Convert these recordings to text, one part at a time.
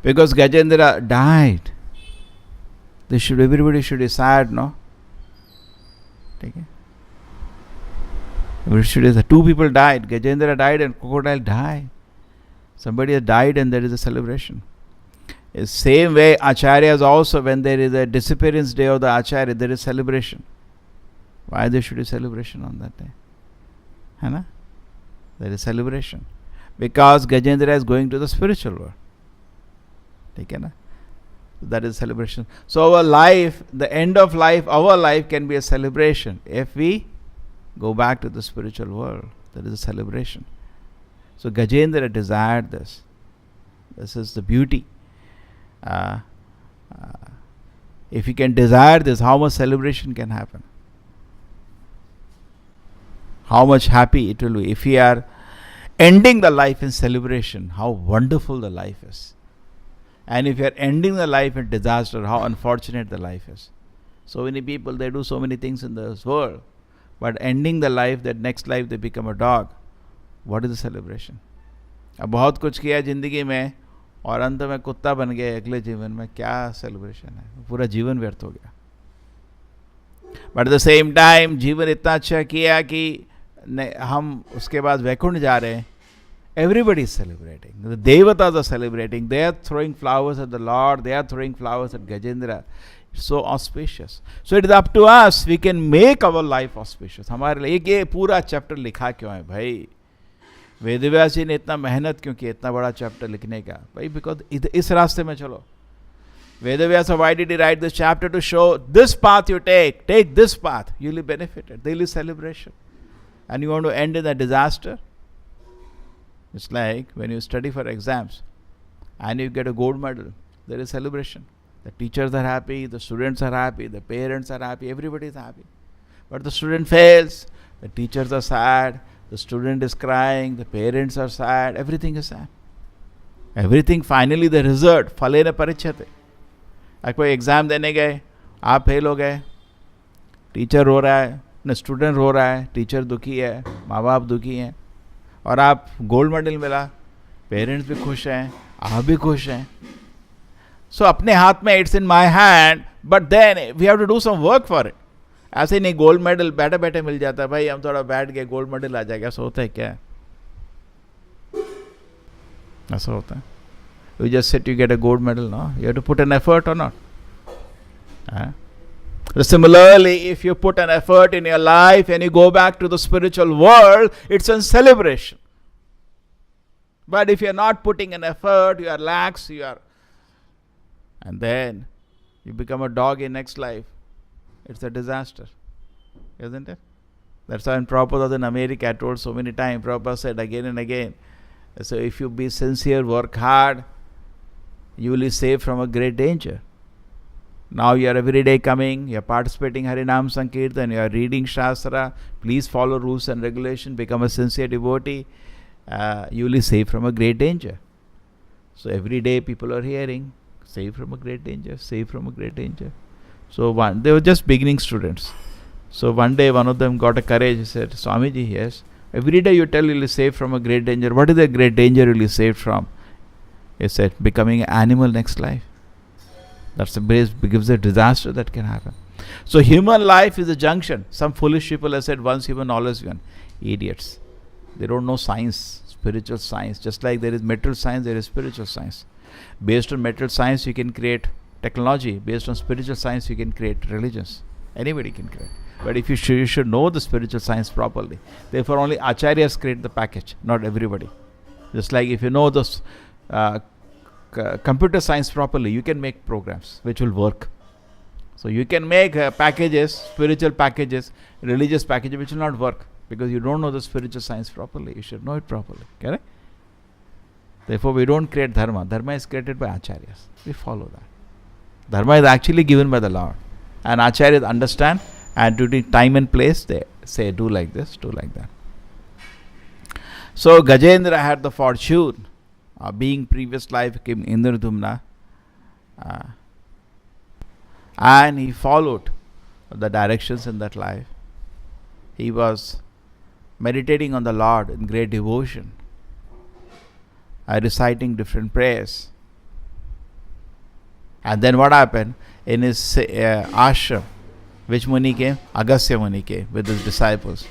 Because Gajendra died. Everybody should be sad, no? Okay. Two people died. Gajendra died and crocodile died. Somebody has died and there is a celebration. The same way Acharyas also, when there is a disappearance day of the Acharya, there is celebration. Why there should be celebration on that day? Hai? There is celebration. Because Gajendra is going to the spiritual world. Okay, na? That is celebration. So our life, the end of life, our life can be a celebration. If we go back to the spiritual world, that is a celebration. So Gajendra desired this. This is the beauty. If you can desire this, how much celebration can happen? How much happy it will be. If we are ending the life in celebration, how wonderful the life is. And if you are ending the life in disaster, how unfortunate the life is. So many people, they do so many things in this world, but ending the life, that next life they become a dog. What is the celebration? अब बहुत कुछ किया जिंदगी में और अंत में कुत्ता बन गए अगले जीवन में, क्या सेलिब्रेशन है? पूरा जीवन व्यर्थ हो गया. But at the same time जीवन इतना अच्छा किया कि हम उसके बाद वैकुंठ जा रहे हैं. Everybody is celebrating. The Devatas are celebrating. They are throwing flowers at the Lord. They are throwing flowers at Gajendra. It's so auspicious. So it is up to us. We can make our life auspicious. हमारे लिए ये पूरा chapter लिखा क्यों है भाई? वेदव्यास जी ने इतना मेहनत क्यों की इतना बड़ा चैप्टर लिखने का? भाई बिकॉज इस रास्ते में चलो. Vedavyasa, why did he write this chapter? To show this path you take this path, you will be benefited. There is celebration. And you want to end in a disaster? It's like when you study for exams and you get a gold medal, there is celebration. The teachers are happy, the students are happy, the parents are happy, everybody is happy. But the student fails, the teachers are sad, the student is crying, the parents are sad, everything is sad. Everything, finally the result, phalena parichyate. आप कोई exam देने गए, आप fail हो गए, teacher रो रहा है, न स्टूडेंट रो रहा है, टीचर दुखी है, माँ बाप दुखी हैं, और आप गोल्ड मेडल मिला, पेरेंट्स भी खुश हैं, आप भी खुश हैं. सो अपने हाथ में, it's in my hand, but then we have to do some work for it. ऐसे नहीं गोल्ड मेडल बैठे बैठे मिल जाता है. भाई हम थोड़ा बैठ गए गोल्ड मेडल आ जाएगा, ऐसा होता है क्या? ऐसा होता है? You just sit, you get a gold medal, no? You have to put an effort or not? Similarly, if you put an effort in your life and you go back to the spiritual world, it's a celebration. But if you are not putting an effort, you are lax, and then you become a dog in next life, it's a disaster, isn't it? That's why in Prabhupada in America, I told so many times, Prabhupada said again and again, so if you be sincere, work hard, you will be saved from a great danger. Now you are every day coming, you are participating in Harinam Sankirtan, you are reading Shastra, please follow rules and regulations, become a sincere devotee, you will be saved from a great danger. So every day people are hearing, saved from a great danger, saved from a great danger. So they were just beginning students. So one day one of them got a courage, he said, Swamiji, yes, every day you tell you will be saved from a great danger. What is the great danger you will be saved from? He said, becoming an animal next life. That's the base, gives a disaster that can happen. So human life is a junction. Some foolish people have said, once human, always human. Idiots. They don't know science, spiritual science. Just like there is material science, there is spiritual science. Based on material science, you can create technology. Based on spiritual science, you can create religions. Anybody can create. But if you should know the spiritual science properly. Therefore, only acharyas create the package, not everybody. Just like if you know the computer science properly, you can make programs which will work. So you can make packages, spiritual packages, religious packages which will not work because you don't know the spiritual science properly. You should know it properly. Correct? Therefore, we don't create dharma. Dharma is created by acharyas. We follow that. Dharma is actually given by the Lord. And acharyas understand, and during time and place, they say, do like this, do like that. So Gajendra had the fortune being previous life came Indradumna, and he followed the directions in that life. He was meditating on the Lord in great devotion, reciting different prayers, And then what happened? In his ashram, which Muni came? Agastya Muni came with his disciples.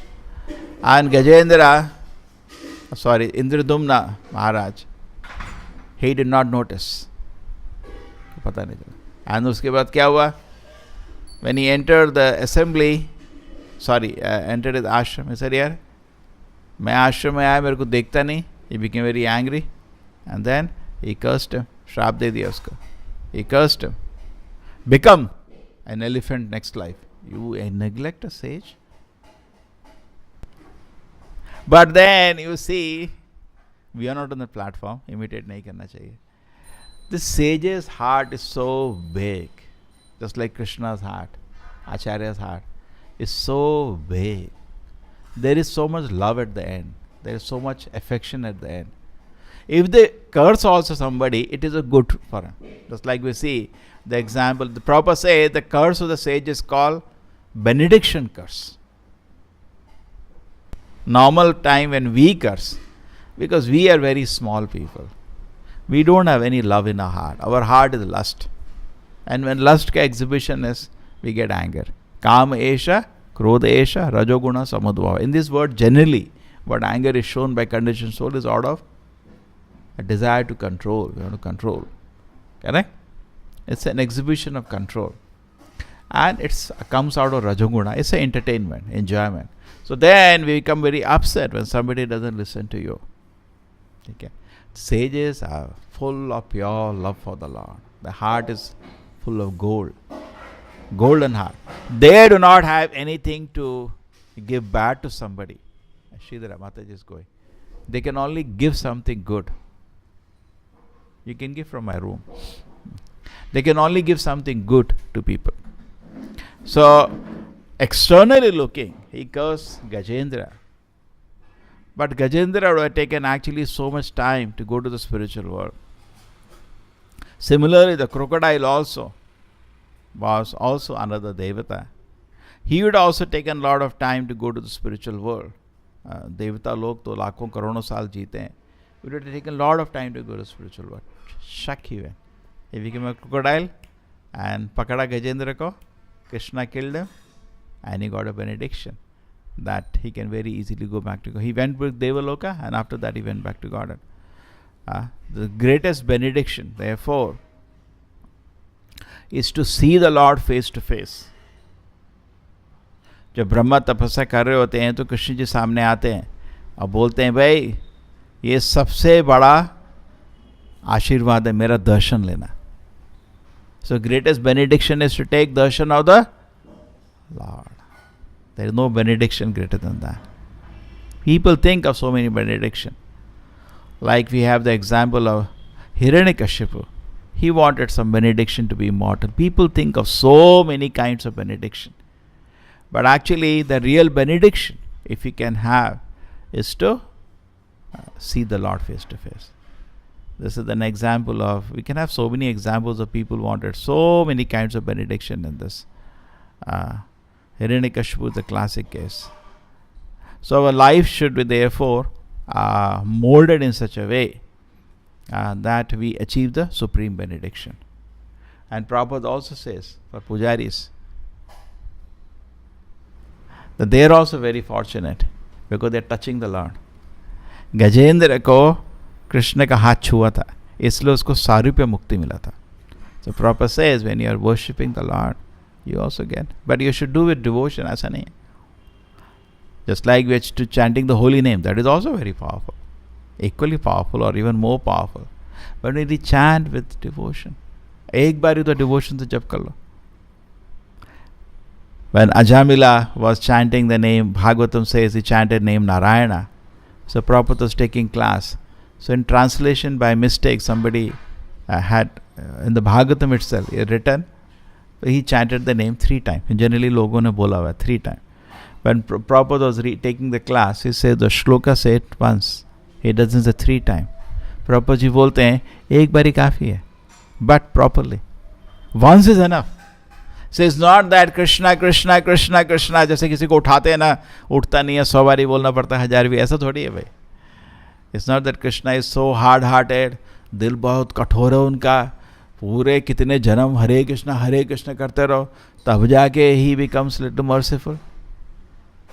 And Indradumna Maharaj, he did not notice. पता नहीं चला. And उसके बाद क्या हुआ? When he entered the assembly, entered his ashram, he said, यार मैं आश्रम में आया, मेरे को देखता नहीं. He became very angry. And then he cursed him. श्राप दे दिया उसको. He cursed him. Become an elephant next life. You neglect a sage. But then you see, we are not on the platform. Imitate nahi karna chahiye. The sage's heart is so big, just like Krishna's heart, Acharya's heart is so big. There is so much love at the end. There is so much affection at the end. If they curse also somebody, it is a good for him. Just like we see the example, the Prabhupada say the curse of the sage is called benediction curse. Normal time when we curse, because we are very small people, we don't have any love in our heart. Our heart is lust. And when lust ka exhibition is, we get anger. Kama esha, krodha esha, rajoguna samadvava. In this word, generally, what anger is shown by conditioned soul is out of a desire to control. We want to control. Correct? It's an exhibition of control. And it comes out of rajoguna. It's an entertainment, enjoyment. So then we become very upset when somebody doesn't listen to you. Okay. Sages are full of pure love for the Lord. The heart is full of gold. Golden heart. They do not have anything to give bad to somebody. Sridhara Mataji is going. They can only give something good. You can give from my room. They can only give something good to people. So, externally looking, he cursed Gajendra. But Gajendra would have taken actually so much time to go to the spiritual world. Similarly, the crocodile also was also another Devata. He would also taken a lot of time to go to the spiritual world. Devata log to lakhon karono saal jeete hain. It would have taken a lot of time to go to the spiritual world. Shak he went. He became a crocodile and pakada Gajendra ko. Krishna killed him and he got a benediction that he can very easily go back to God. He went with Devaloka and after that he went back to God. The greatest benediction, therefore, is to see the Lord face to face. जब ब्रह्मा तपस्या कर रहे होते हैं तो कृष्ण जी सामने आते हैं और बोलते हैं, भाई ये सबसे बड़ा आशीर्वाद है, मेरा दर्शन लेना. So greatest benediction is to take darshan of the Lord. There is no benediction greater than that. People think of so many benediction. Like we have the example of Hiranyakashipu. He wanted some benediction to be immortal. People think of so many kinds of benediction. But actually the real benediction, if you can have, is to see the Lord face to face. This is an example of, we can have so many examples of people wanted so many kinds of benediction in this. Hiranyakashipu is the classic case. So our life should be therefore molded in such a way that we achieve the supreme benediction. And Prabhupada also says for pujaris that they are also very fortunate because they are touching the Lord. Gajendra ko Krishna का हाथ छुआ था, इसलिए उसको सारूप्य मुक्ति मिला था. So Prabhupada says when you are worshipping the Lord, you also get, but you should do with devotion. ऐसा नहीं. Just like we are chanting the holy name, that is also very powerful, equally powerful or even more powerful. But when we chant with devotion, एक बार तो devotion से जप कर लो. When Ajamila was chanting the name, Bhagavatam says he chanted name Narayana. So Prabhupada was taking class. So in translation by mistake, somebody had in the Bhagavatam itself written, he chanted the name 3 times. Generally, लोगों ने बोला हुआ 3 times. When Prabhupada was taking the class, he said the shloka say it once. He doesn't say 3 times. Prabhupada ji बोलते हैं एक बारी काफी है, but properly. Once is enough. So it's not that Krishna, Krishna, Krishna, Krishna, जैसे किसी को उठाते हैं ना, उठता नहीं है, 100 बारी बोलना पड़ता है, 1000 भी, ऐसा थोड़ी है भाई. It's not that Krishna is so hard-hearted, दिल बहुत कठोर है उनका, पूरे कितने जन्म हरे कृष्ण करते रहो, तब जाके ही becomes little merciful?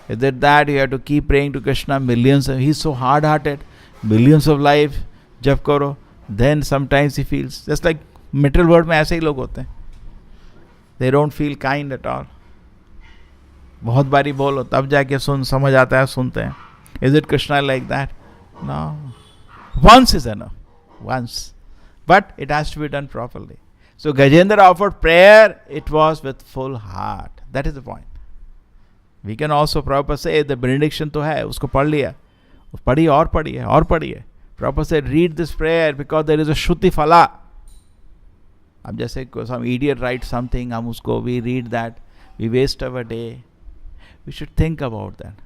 Is it that you have to keep praying to Krishna millions of, he's so hard-hearted, millions of life जब करो, then sometimes he feels, just like material world में ऐसे ही लोग होते हैं, they don't feel kind at all. बहुत बारी बोलो तब जाके समझ आता है, सुनते हैं. Is it Krishna like that? No. Once is enough. Once. But it has to be done properly. So Gajendra offered prayer, it was with full heart. That is the point. We can also proper say the benediction तो है, उसको पढ़ लिया, पढ़ी और पढ़ी है और पढ़ी है. Proper said read this prayer because there is a Shruti Phala. अब जैसे some idiot writes something, हम उसको we read that, we waste our day. We should think about that.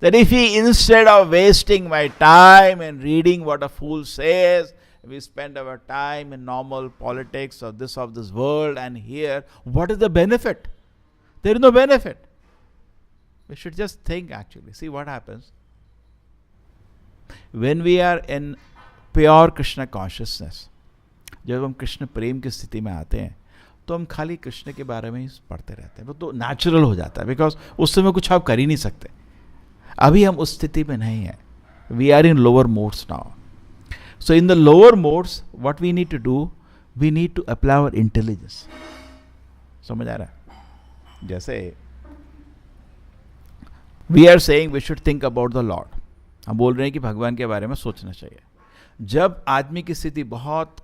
That if we, instead of wasting my time and reading what a fool says, we spend our time in normal politics of this world, and here, what is the benefit? There is no benefit. We should just think actually. See what happens. When we are in pure Krishna consciousness, जब हम कृष्ण प्रेम की स्थिति में आते हैं, तो हम खाली कृष्ण के बारे में ही पढ़ते रहते हैं. वो तो नेचुरल हो जाता है, बिकॉज उस समय कुछ आप कर ही नहीं सकते. अभी हम उस स्थिति में नहीं है. We are in lower modes now. So in the lower modes what we need to do, we need to apply our intelligence. समझ आ रहा है? जैसे we are saying we should think about the Lord. हम बोल रहे हैं कि भगवान के बारे में सोचना चाहिए. जब आदमी की स्थिति बहुत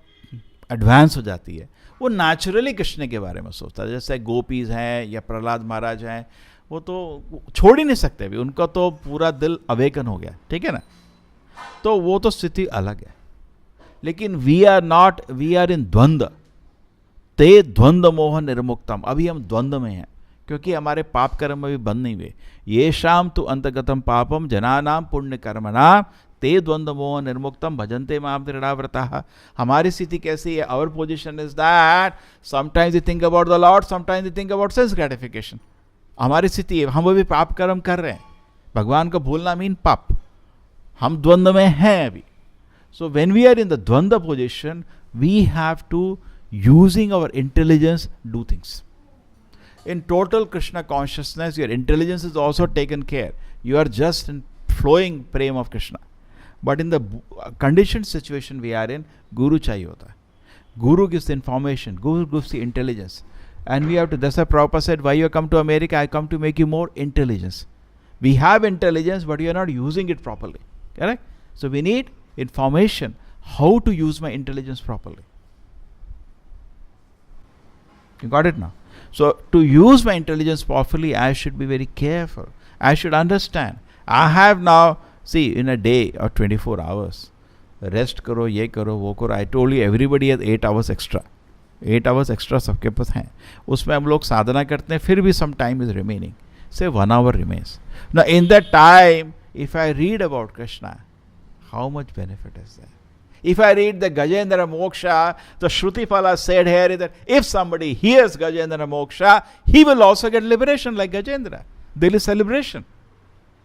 एडवांस हो जाती है, वो नेचुरली कृष्ण के बारे में सोचता है. जैसे गोपीज हैं या प्रहलाद महाराज हैं, वो तो छोड़ ही नहीं सकते भी, उनका तो पूरा दिल अवेकन हो गया, ठीक है ना. तो वो तो स्थिति अलग है. लेकिन we are not, we are in द्वंद्व. ते द्वंद्व मोह निर्मुक्तम. अभी हम द्वंद्व में हैं, क्योंकि हमारे पाप कर्म अभी बंद नहीं हुए. ये शाम तो अंतगतम पापम जनानाम पुण्य कर्मणाम ते द्वंद्व मोह निर्मुक्तम भजन्ते माम दृढ़ाव्रताः. हमारी स्थिति कैसी है? Our position is that sometimes we think about the Lord, sometimes we think about sense gratification. हमारी स्थिति है, हम अभी पाप कर्म कर रहे हैं. भगवान को भूलना मीन पाप. हम द्वंद्व में हैं अभी. So when we are in the द्वंद्व position, we have to using our intelligence do things. In total Krishna consciousness, your intelligence is also taken care. You are just in flowing prem of Krishna. But in the conditioned situation we are in, Guru chahiye hota hai. Guru gives the information, Guru gives the intelligence. And we have to, that's why Prabhupada said, why you come to America? I come to make you more intelligence. We have intelligence, but you are not using it properly. Correct? So we need information, how to use my intelligence properly. You got it now? So to use my intelligence properly, I should be very careful. I should understand. I have now, see, in a day or 24 hours, rest करो, ये करो, वो करो. I told you everybody has 8 hours extra. 8 hours extra सबके पास हैं. उसमें हम लोग साधना करते हैं, फिर भी some time is remaining. Say 1 hour remains. Now in that time, if I read about Krishna, how much benefit is there? If I read the Gajendra Moksha, the Shruti Phala said here is that if somebody hears Gajendra Moksha, he will also get liberation like Gajendra. There is celebration.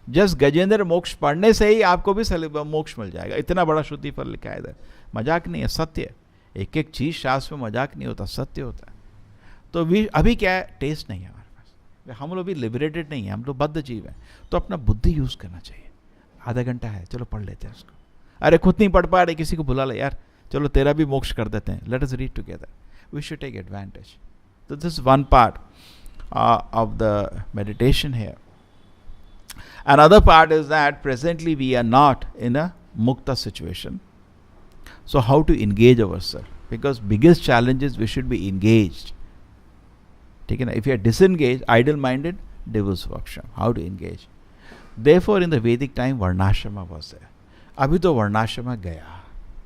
Just Gajendra Moksha पढ़ने से ही आपको भी मोक्ष मिल जाएगा. इतना बड़ा श्रुति फल लिखा है इधर. मजाक नहीं है, सत्य है. एक एक चीज शास्त्र में मजाक नहीं होता, सत्य होता है. तो अभी क्या है, टेस्ट नहीं है हमारे पास. हम लोग भी लिबरेटेड नहीं है, हम लोग बद्ध जीव हैं. तो अपना बुद्धि यूज करना चाहिए. आधा घंटा है, चलो पढ़ लेते हैं उसको. अरे खुद नहीं पढ़ पा रहे, किसी को बुला ले यार, चलो तेरा भी मोक्ष कर देते हैं. Let us read together. We should take advantage. So this is one part of the meditation here. Another part is that presently we are not in a mukta situation. So how to engage ourselves? Because biggest challenge is we should be engaged. ठीक है ना? If you are disengaged, idle-minded, devil's workshop. How to engage? Therefore, in the Vedic time, Varnashrama was there. अभी तो वर्णाश्रम गया.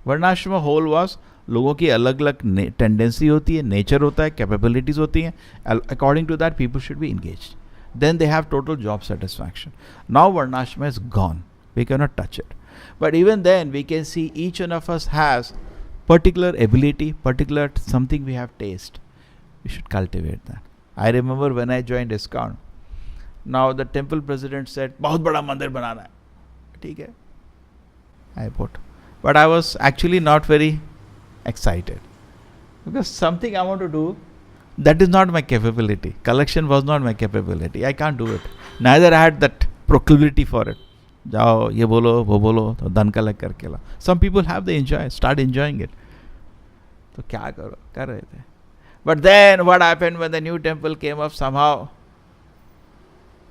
वर्णाश्रम whole was लोगों की अलग अलग टेंडेंसी होती है, नेचर होता है, कैपेबिलिटीज होती हैं. According to that people should be engaged. Then they have total job satisfaction. Now varnashrama is gone. We can not touch it. But even then we can see each one of us has particular ability, particular something we have test. We should cultivate that. I remember when I joined ISKCON. Now the temple president said बहुत बड़ा मंदिर बनाना है. ठीक है, I put. But I was actually not very excited. Because something I want to do, that is not my capability. Collection was not my capability. I can't do it. Neither I had that proclivity for it. जाओ ये बोलो वो बोलो तो धन collect करके ला. Some people have they start enjoying it. तो क्या करो, कर रहे थे. But then what happened when the new temple came up? Somehow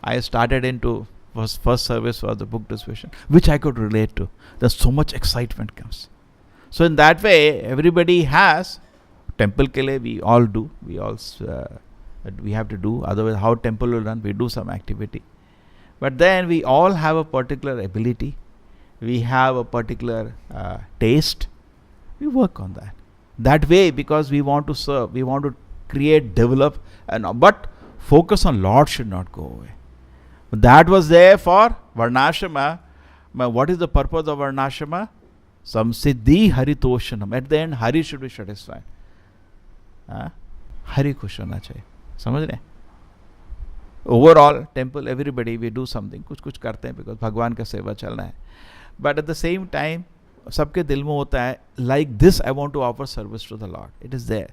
I started into first service was the book distribution, which I could relate to. There's so much excitement comes. So in that way, everybody has temple ke liye we all do. We have to do. Otherwise, how temple will run? We do some activity. But then we all have a particular ability. We have a particular taste. We work on that. That way, because we want to serve, we want to create, develop, but focus on Lord should not go away. That was there for Varnashrama. But what is the purpose of Varnashrama? Samsiddhi Haritoshanam. At the end, Hari should be satisfied. Hari खुश होना चाहिए. समझ रहे? Overall, temple, everybody, we do something. कुछ कुछ करते हैं because भगवान का सेवा चलना है. But at the same time, सबके दिल में होता है, like this, I want to offer service to the Lord. It is there.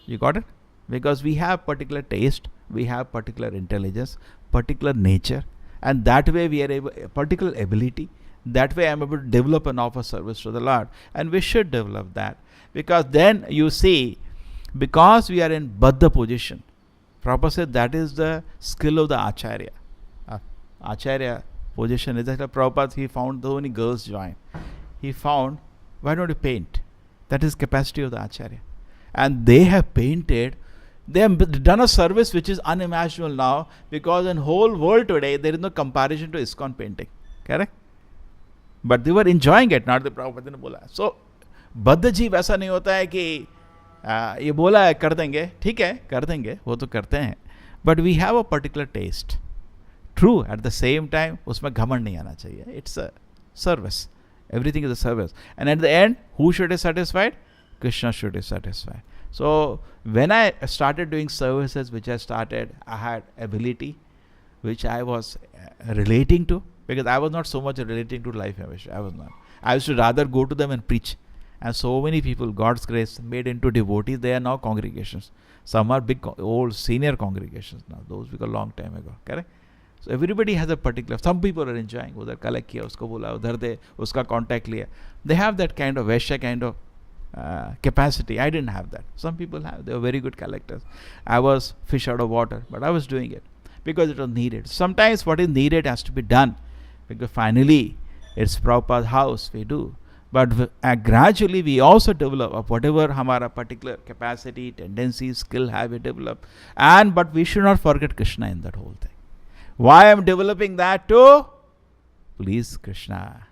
You got it? Because we have particular taste, we have particular intelligence, particular nature, and that way we are able, particular ability. That way I am able to develop and offer service to the Lord. And we should develop that. Because then you see, because we are in Baddha position, Prabhupada said that is the skill of the Acharya. Acharya position is that Prabhupada, he found so many girls join. He found, why don't you paint? That is capacity of the Acharya. And they have painted, they have done a service which is unimaginable now, because in whole world today, there is no comparison to ISKCON painting. Correct? But they were enjoying it, not the Prabhupada ने बोला. So, बद्ध जीव वैसा नहीं होता है कि ये बोला है कर देंगे, ठीक है कर देंगे, वो तो करते हैं. But we have a particular taste. True, at the same time, उसमें घमंड नहीं आना चाहिए. It's a service. Everything is a service. And at the end, who should be satisfied? Krishna should be satisfied. So, when I started doing services, which I had ability, which I was relating to, because I was not so much relating to life. I was not. I used to rather go to them and preach. And so many people, God's grace, made into devotees. They are now congregations. Some are big, old, senior congregations now. Those because long time ago. Correct? So everybody has a particular. Some people are enjoying. Udhar collect kiya, usko bola, udhar de, uska contact liya. They have that kind of Vaishya kind of capacity. I didn't have that. Some people have. They were very good collectors. I was fish out of water, but I was doing it because it was needed. Sometimes what is needed has to be done, because finally it's Prabhupada's house. We do. But gradually we also develop whatever hamara particular capacity, tendency, skill have we developed. But we should not forget Krishna in that whole thing. Why I am developing that too? Please Krishna.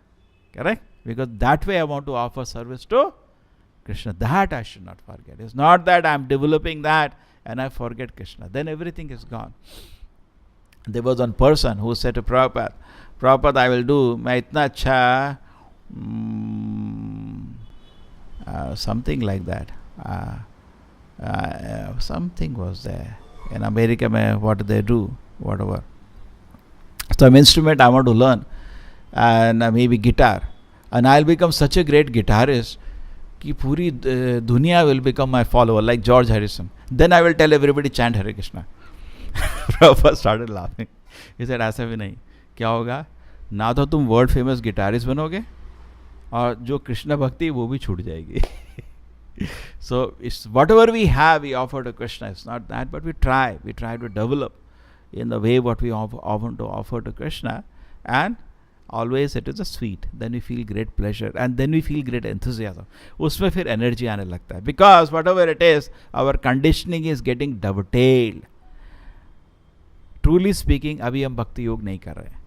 Correct? Because that way I want to offer service to Krishna. That I should not forget. It's not that I am developing that and I forget Krishna. Then everything is gone. There was one person who said to Prabhupada, Prabhupada, I will do मैं इतना अच्छा something like that. Something was there. In America, what do they do? Whatever. Some instrument I want to learn, and maybe guitar. And I'll become such a great guitarist कि पूरी दुनिया will become my follower, like George Harrison. Then I will tell everybody chant Hare Krishna. Prabhupada started laughing. He said, ऐसा भी नहीं. क्या होगा? ना तो तुम वर्ल्ड फेमस गिटारिस्ट बनोगे, और जो कृष्ण भक्ति वो भी छूट जाएगी. So it's whatever we have, we offer to Krishna. It's not that, but we try to develop in the way what we often to offer to Krishna, and always it is a sweet. Then we feel great pleasure, and then we feel great enthusiasm. उसमें फिर energy आने लगता है, because whatever it is, our conditioning is getting dovetailed. Truly speaking, अभी हम भक्ति योग नहीं कर रहे हैं.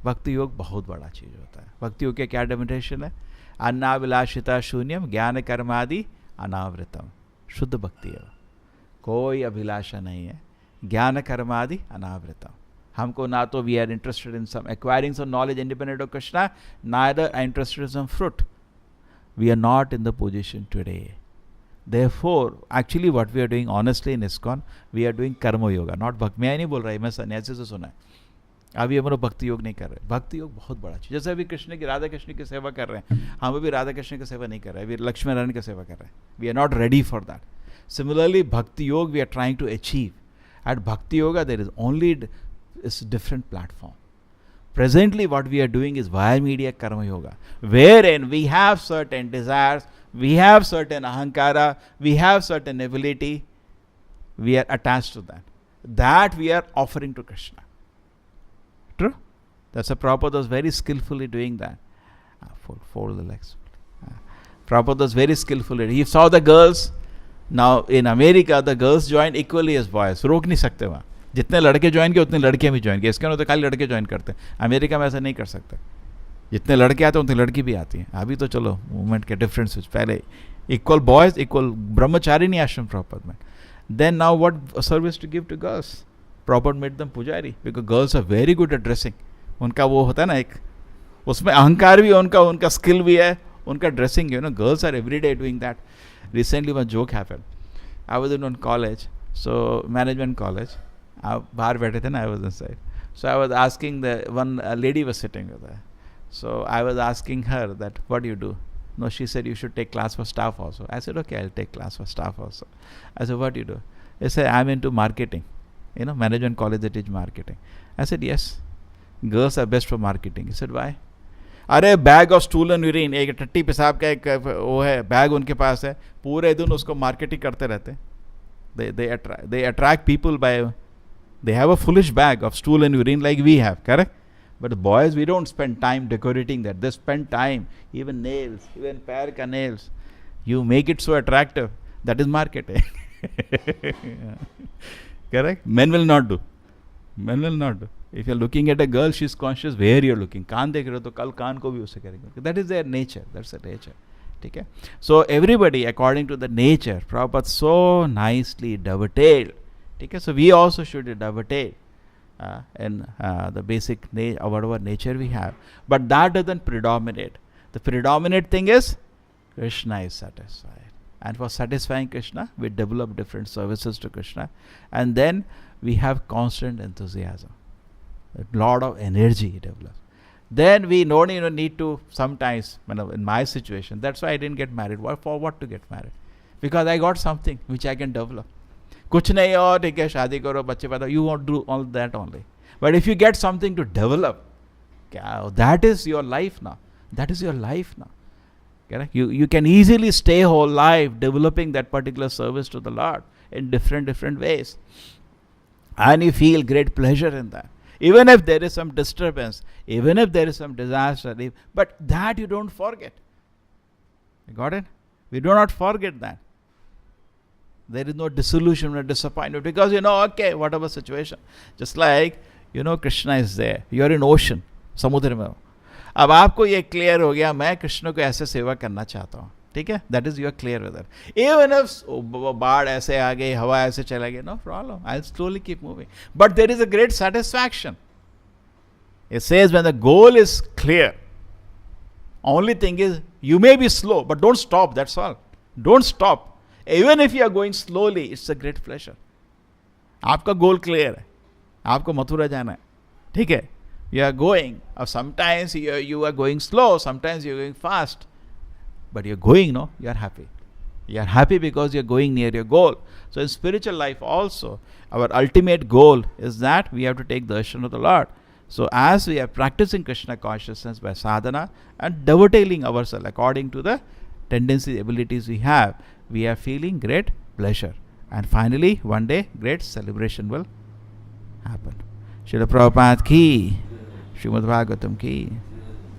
भक्ति योग बहुत बड़ा चीज होता है. भक्ति योग के क्या डेफिनेशन है? अन्नाभिलाषिता शून्यम ज्ञान कर्मादि अनावृतम. शुद्ध भक्ति है, कोई अभिलाषा नहीं है. ज्ञान कर्मादि अनावृतम. हमको ना तो we are interested in some acquiring some knowledge independent of Krishna, neither I interested in some fruit. We are not in the position today. Therefore, actually what we are doing honestly in ISKCON, we are doing karma yoga, not bhakti. मैं नहीं बोल रहा है, मैं सन्यासी से सुना है. अभी हम लोग भक्ति योग नहीं कर रहे. भक्ति योग बहुत बड़ा चीज. जैसे अभी कृष्ण की, राधा कृष्ण की सेवा कर रहे हैं, हम अभी राधा कृष्ण की सेवा नहीं कर रहे हैं, अभी लक्ष्मी नारायण की सेवा कर रहे हैं. We are not ready for that. Similarly, Bhakti Yoga we are trying to achieve. At Bhakti Yoga, there is only is different platform. Presently, what we are doing is via media Karma Yoga, wherein we have certain desires, we have certain ahankara, we have certain ability, we are attached to that. That we are offering to Krishna. True? That's a Prabhupada was very skillfully doing that. Fold the legs. Prabhupada was very skillfully. He saw the girls. Now in America the girls join equally as boys. रोक नहीं सकते वहाँ. जितने लड़के join किए उतने लड़कियाँ भी ज्वाइन किए. इसके तो खाली लड़के ज्वाइन करते हैं. अमेरिका में ऐसा नहीं कर सकते. जितने लड़के आते हैं उतने लड़की भी आती हैं. अभी तो चलो मूवमेंट के डिफरेंस. पहले इक्वल बॉयज, इक्वल ब्रह्मचारिणी आश्रम प्रॉपर में. Then now what service to give to girls. Proper made them pujari because girls are very good at dressing. उनका वो होता है ना, एक उसमें अहंकार भी है, उनका स्किल भी है, उनका dressing. Girls are every day doing that. Recently, one joke happened. I was in one college, so management college. बाहर बैठे थे ना, I was inside. So I was asking one lady was sitting with her. So I was asking her that, what do you do? No, she said you should take class for staff also. I said, okay, I'll take class for staff also. I said, what do you do? They said, I'm into marketing. Management college they teach marketing. I said, yes, girls are best for marketing. He said, why? अरे bag of stool and urine, एक टट्टी पेशाब का एक वो है bag उनके पास है, पूरे दिन उसको मार्केटिंग करते रहते. they attract people by, they have a foolish bag of stool and urine like we have, correct? But the boys, we don't spend time decorating that. They spend time, even nails, even पैर का nails, you make it so attractive. That is marketing. Correct? Men will not do. If you're looking at a girl, she's conscious where you're looking. कान देख रहे हो तो कल कान को भी उससे करेंगे. That is their nature. That's the nature. ठीक है? So everybody according to the nature, Prabhupada so nicely dovetailed. ठीक है? So we also should dovetail in the basic whatever nature we have. But that doesn't predominate. The predominant thing is Krishna is satisfied. And for satisfying Krishna, we develop different services to Krishna. And then we have constant enthusiasm. A lot of energy develops. Then we don't need to sometimes, in my situation, that's why I didn't get married. For what to get married? Because I got something which I can develop. कुछ नहीं और ठीक है शादी करो बच्चे पैदा. You won't do all that only. But if you get something to develop, that is your life now. That is your life now. Correct? You can easily stay whole life developing that particular service to the Lord in different ways. And you feel great pleasure in that. Even if there is some disturbance, even if there is some disaster, but that you don't forget. You got it? We do not forget that. There is no disillusion or disappointment because okay, whatever situation. Just like, Krishna is there. You are in ocean, समुद्र में हो. अब आपको ये clear हो गया मैं कृष्ण को ऐसे सेवा करना चाहता हूँ. ठीक है? That is you are clear with that. Even if बाढ़ ऐसे आ गई, हवा ऐसे चला गया, no problem. I'll slowly keep moving. But there is a great satisfaction. It says when the goal is clear, only thing is you may be slow, but don't stop. That's all. Don't stop. Even if you are going slowly, it's a great pleasure. आपका goal clear है. आपको मथुरा जाना है. ठीक है? You are going. Or sometimes you are going slow. Sometimes you are going fast. But you're going, you are happy. You are happy because you're going near your goal. So in spiritual life also, our ultimate goal is that we have to take the darshan of the Lord. So as we are practicing Krishna consciousness by sadhana and dovetailing ourselves according to the tendencies, abilities we have, we are feeling great pleasure. And finally, one day, great celebration will happen. Srila Prabhupada ki, Srimad Bhagavatam ki.